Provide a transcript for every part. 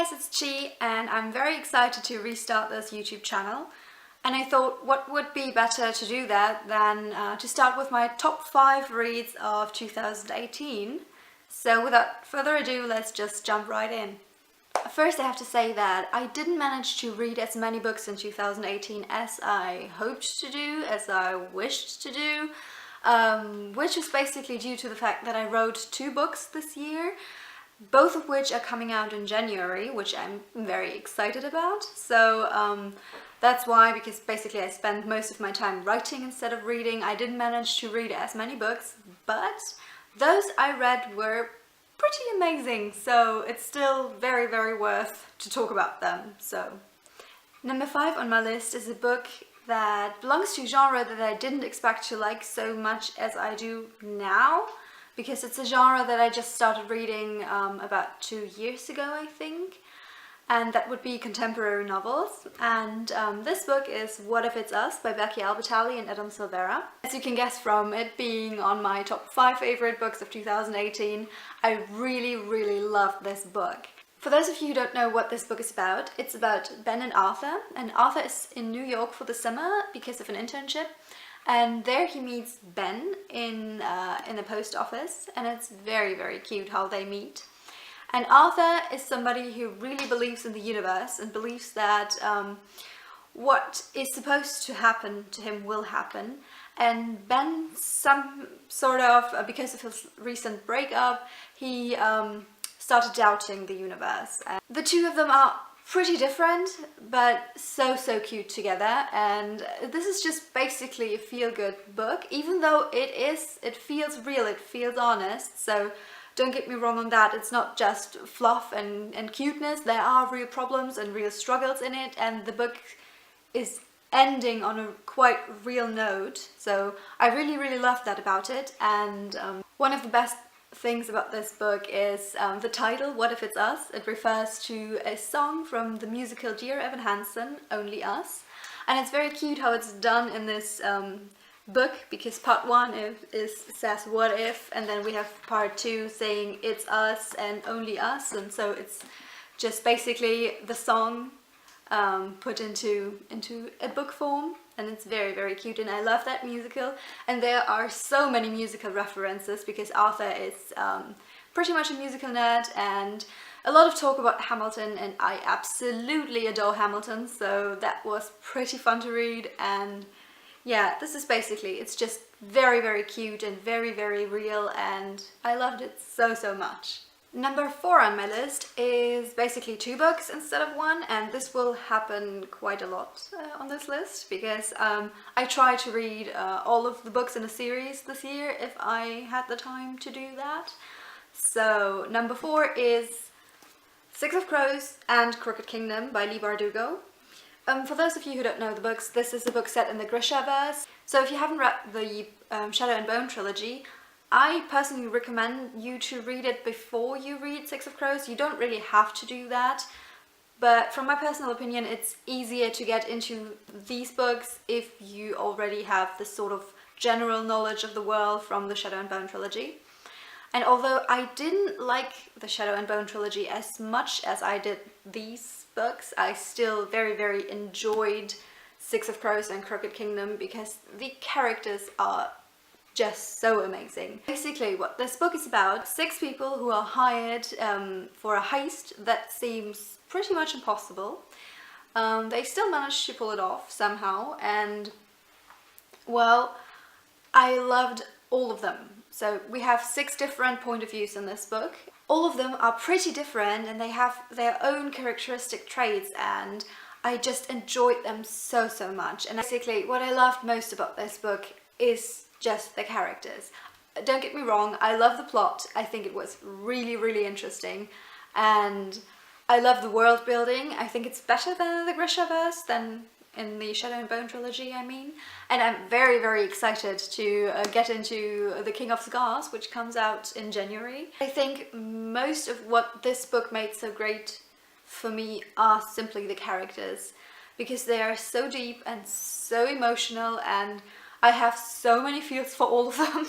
guys, it's Chi and I'm very excited to restart this YouTube channel, and I thought what would be better to do that than to start with my top 5 reads of 2018. So without further ado, let's just jump right in. First, I have to say that I didn't manage to read as many books in 2018 as I hoped to do, as I wished to do, which is basically due to the fact that I wrote 2 books this year, both of which are coming out in January, which I'm very excited about. So that's why, because basically I spent most of my time writing instead of reading. I didn't manage to read as many books, but those I read were pretty amazing, so it's still very, very worth to talk about them. So number 5 on my list is a book that belongs to a genre that I didn't expect to like so much as I do now, because it's a genre that I just started reading about 2 years ago, I think, and that would be contemporary novels. And this book is What If It's Us by Becky Albertalli and Adam Silvera. As you can guess from it being on my top 5 favorite books of 2018, I really, really loved this book. For those of you who don't know what this book is about, it's about Ben and Arthur is in New York for the summer because of an internship. And there he meets Ben in the post office, and it's very, very cute how they meet. And Arthur is somebody who really believes in the universe and believes that what is supposed to happen to him will happen. And Ben, because of his recent breakup, he started doubting the universe. And the two of them are pretty different, but so cute together, and this is just basically a feel-good book, even though it feels real, it feels honest, so don't get me wrong on that. It's not just fluff and cuteness. There are real problems and real struggles in it, and the book is ending on a quite real note, so I really, really love that about it. And one of the best things about this book is the title, What If It's Us. It refers to a song from the musical Dear Evan Hansen, Only Us, and it's very cute how it's done in this book, because part 1 says what if, and then we have part 2 saying it's us and only us, and so it's just basically the song put into a book form. And it's very, very cute, and I love that musical. And there are so many musical references, because Arthur is pretty much a musical nerd, and a lot of talk about Hamilton, and I absolutely adore Hamilton, so that was pretty fun to read. And yeah, this is basically, it's just very, very cute and very, very real, and I loved it so much. Number 4 on my list is basically 2 books instead of 1, and this will happen quite a lot on this list, because I try to read all of the books in a series this year if I had the time to do that. So number 4 is Six of Crows and Crooked Kingdom by Leigh Bardugo. For those of you who don't know the books, this is a book set in the Grishaverse. So if you haven't read the Shadow and Bone trilogy, I personally recommend you to read it before you read Six of Crows. You don't really have to do that, but from my personal opinion, it's easier to get into these books if you already have this sort of general knowledge of the world from the Shadow and Bone trilogy. And although I didn't like the Shadow and Bone trilogy as much as I did these books, I still very, very enjoyed Six of Crows and Crooked Kingdom, because the characters are just so amazing. Basically what this book is about, 6 people who are hired for a heist that seems pretty much impossible. They still manage to pull it off somehow, and well, I loved all of them. So we have 6 different point of views in this book. All of them are pretty different, and they have their own characteristic traits, and I just enjoyed them so much. And basically what I loved most about this book is just the characters. Don't get me wrong, I love the plot. I think it was really, really interesting, and I love the world building. I think it's better than the Grishaverse, than in the Shadow and Bone trilogy, I mean. And I'm very, very excited to get into The King of Scars, which comes out in January. I think most of what this book made so great for me are simply the characters, because they are so deep and so emotional, and I have so many feels for all of them,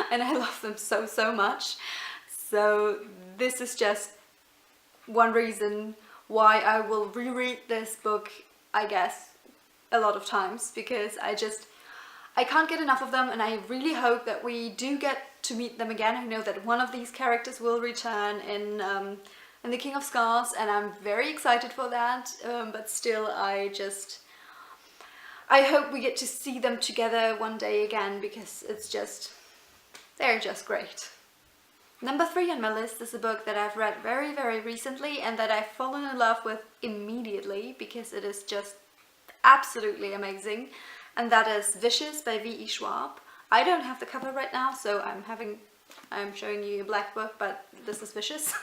and I love them so much. So this is just one reason why I will reread this book, I guess, a lot of times, because I can't get enough of them, and I really hope that we do get to meet them again. I know that one of these characters will return in The King of Scars, and I'm very excited for that, but still I hope we get to see them together one day again, because they're just great. Number 3 on my list is a book that I've read very, very recently and that I've fallen in love with immediately, because it is just absolutely amazing, and that is Vicious by V.E. Schwab. I don't have the cover right now, so I'm showing you a black book, but this is Vicious.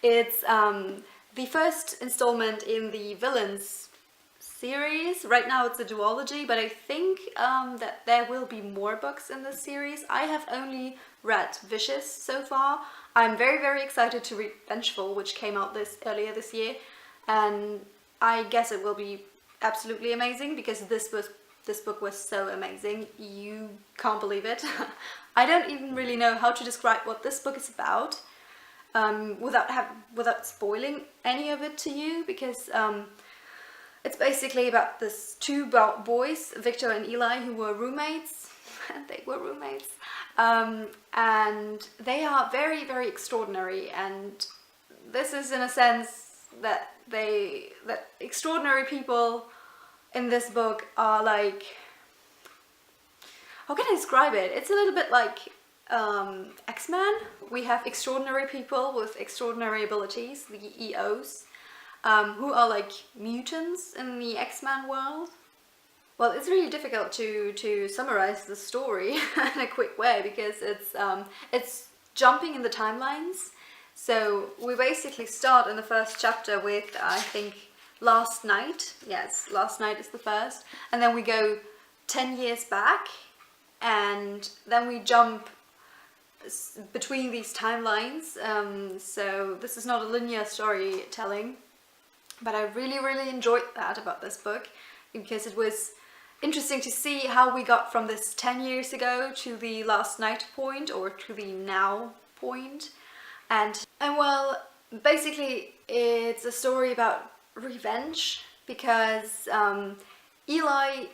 It's the first installment in the Villains series. Right now it's a duology, but I think that there will be more books in this series. I have only read Vicious so far. I'm very, very excited to read Vengeful, which came out earlier this year, and I guess it will be absolutely amazing, because this book was so amazing. You can't believe it. I don't even really know how to describe what this book is about without spoiling any of it to you, because it's basically about this two boys, Victor and Eli, who were roommates. They were roommates. And they are very, very extraordinary, and this is in a sense that extraordinary people in this book are like, how can I describe it? It's a little bit like X-Men. We have extraordinary people with extraordinary abilities, the EOs, who are like mutants in the X-Men world. Well, it's really difficult to summarize the story in a quick way, because it's jumping in the timelines. So we basically start in the first chapter with, I think, Last Night. Yes, Last Night is the first. And then we go 10 years back, and then we jump between these timelines. So this is not a linear storytelling, but I really, really enjoyed that about this book, because it was interesting to see how we got from this 10 years ago to the last night point, or to the now point. And well, basically it's a story about revenge, because Eli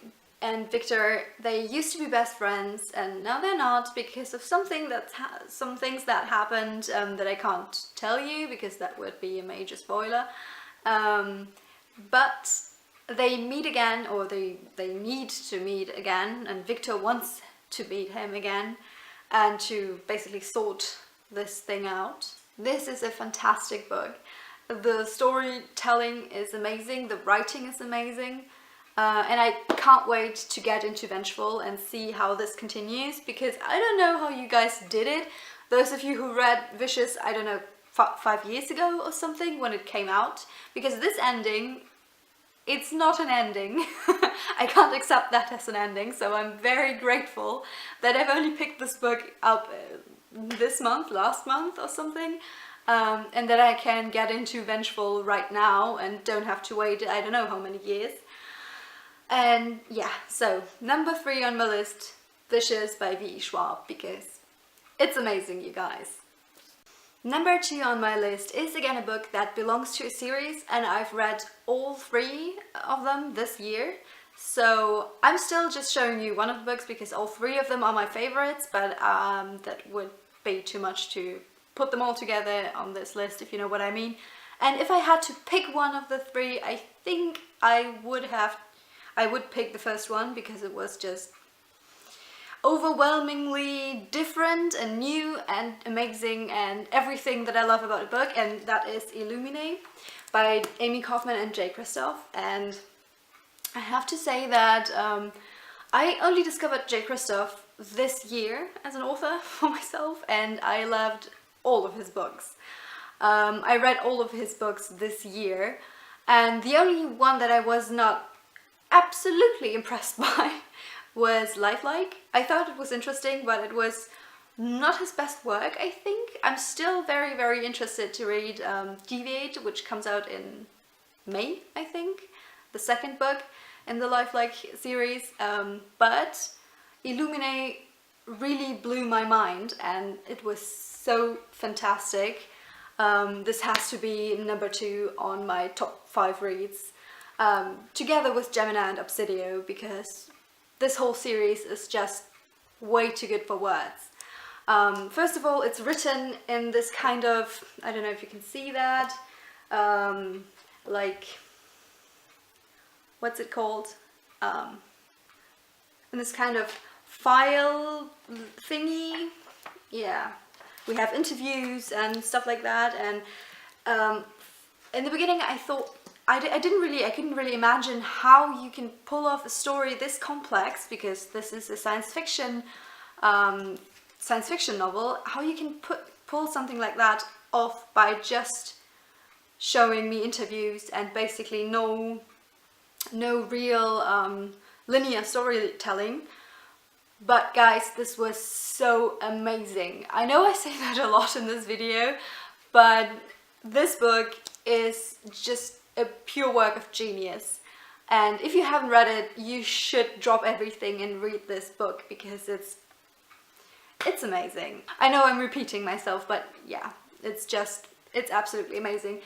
and Victor, they used to be best friends, and now they're not, because of some things that happened that I can't tell you, because that would be a major spoiler. But they meet again, or they need to meet again, and Victor wants to meet him again, and to basically sort this thing out. This is a fantastic book. The storytelling is amazing, the writing is amazing, and I can't wait to get into Vengeful and see how this continues, because I don't know how you guys did it. Those of you who read Vicious, I don't know, 5 years ago or something, when it came out, because this ending, it's not an ending. I can't accept that as an ending, so I'm very grateful that I've only picked this book up this month, last month or something, and that I can get into Vengeful right now and don't have to wait I don't know how many years. And yeah, so number 3 on my list, Vicious by V.E. Schwab, because it's amazing, you guys. Number 2 on my list is again a book that belongs to a series, and I've read all 3 of them this year. So I'm still just showing you one of the books, because all 3 of them are my favorites, but that would be too much to put them all together on this list, if you know what I mean. And if I had to pick one of the 3, I think I would pick the first one, because it was just overwhelmingly different and new and amazing and everything that I love about a book, and that is Illuminae by Amy Kaufman and Jay Kristoff. And I have to say that I only discovered Jay Kristoff this year as an author for myself, and I loved all of his books. I read all of his books this year, and the only one that I was not absolutely impressed by was Lifelike. I thought it was interesting, but it was not his best work, I think. I'm still very, very interested to read Deviate, which comes out in May, I think, the second book in the Lifelike series, but Illuminae really blew my mind, and it was so fantastic. this has to be number 2 on my top 5 reads, together with Gemini and Obsidio, because this whole series is just way too good for words. First of all, it's written in this kind of, I don't know if you can see that, like, what's it called? In this kind of file thingy. Yeah, we have interviews and stuff like that, and in the beginning I thought I couldn't really imagine how you can pull off a story this complex, because this is a science fiction novel, how you can pull something like that off by just showing me interviews and basically no real linear storytelling. But guys, this was so amazing. I know I say that a lot in this video, but this book is just a pure work of genius. And if you haven't read it, you should drop everything and read this book, because it's amazing. I know I'm repeating myself, but yeah, it's absolutely amazing.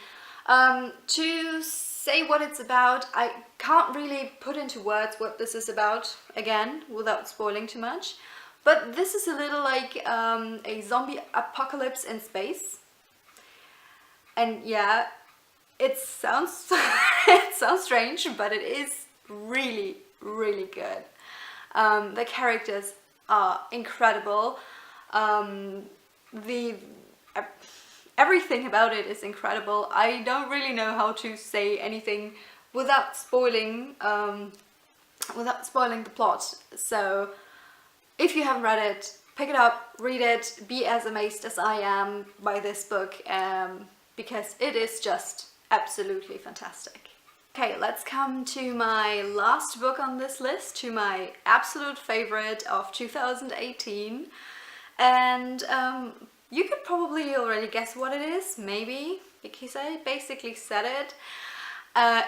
To say what it's about, I can't really put into words what this is about, again, without spoiling too much. But this is a little like a zombie apocalypse in space. And yeah, it sounds it sounds strange, but it is really, really good. The characters are incredible. Everything about it is incredible. I don't really know how to say anything without spoiling the plot. So if you haven't read it, pick it up, read it, be as amazed as I am by this book, because it is just absolutely fantastic. Okay, let's come to my last book on this list, to my absolute favorite of 2018, and you could probably already guess what it is, maybe, because I basically said it.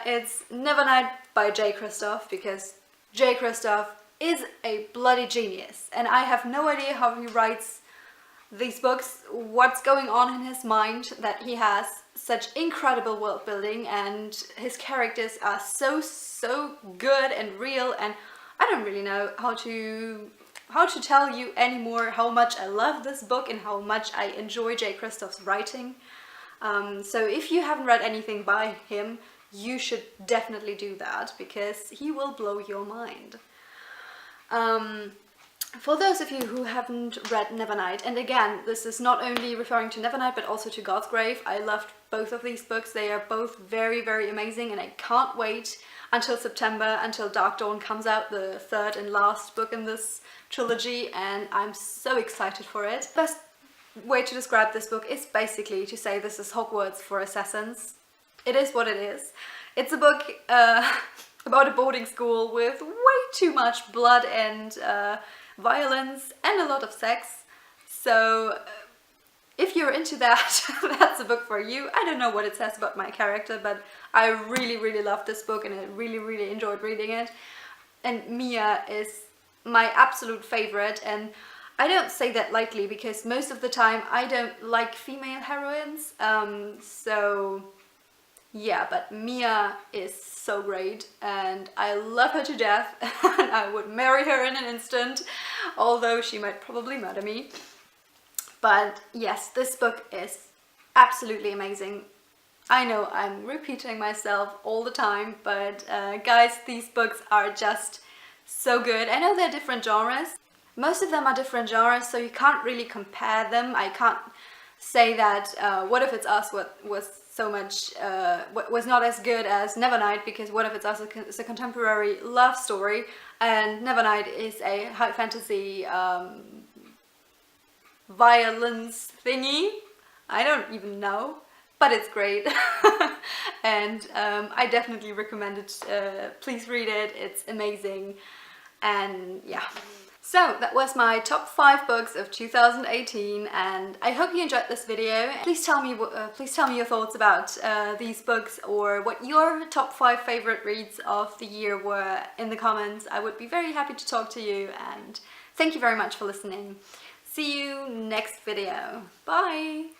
It's Nevernight by Jay Kristoff, because Jay Kristoff is a bloody genius, and I have no idea how he writes these books, what's going on in his mind, that he has such incredible world building and his characters are so good and real, and I don't really know how to tell you anymore how much I love this book and how much I enjoy Jay Kristoff's writing. So if you haven't read anything by him, you should definitely do that, because he will blow your mind. For those of you who haven't read Nevernight, and again, this is not only referring to Nevernight but also to God's Grave, I loved both of these books. They are both very, very amazing, and I can't wait until September, until Dark Dawn comes out, the third and last book in this trilogy, and I'm so excited for it. The best way to describe this book is basically to say this is Hogwarts for assassins. It is what it is. It's a book about a boarding school with way too much blood and violence and a lot of sex. So if you're into that, that's a book for you. I don't know what it says about my character, but I really, really loved this book and I really, really enjoyed reading it. And Mia is my absolute favorite, and I don't say that lightly, because most of the time I don't like female heroines. So yeah, but Mia is so great and I love her to death and I would marry her in an instant, although she might probably murder me. But yes, this book is absolutely amazing. I know I'm repeating myself all the time, but guys, these books are just so good. I know they're different genres. Most of them are different genres, so you can't really compare them. I can't say that What If It's Us was not as good as Nevernight, because What If It's Us is a contemporary love story and Nevernight is a high fantasy violence thingy. I don't even know, but it's great. And I definitely recommend it. Please read it, it's amazing. And yeah. So that was my top 5 books of 2018, and I hope you enjoyed this video. Please tell me your thoughts about these books, or what your top 5 favorite reads of the year were in the comments. I would be very happy to talk to you, and thank you very much for listening. See you next video. Bye!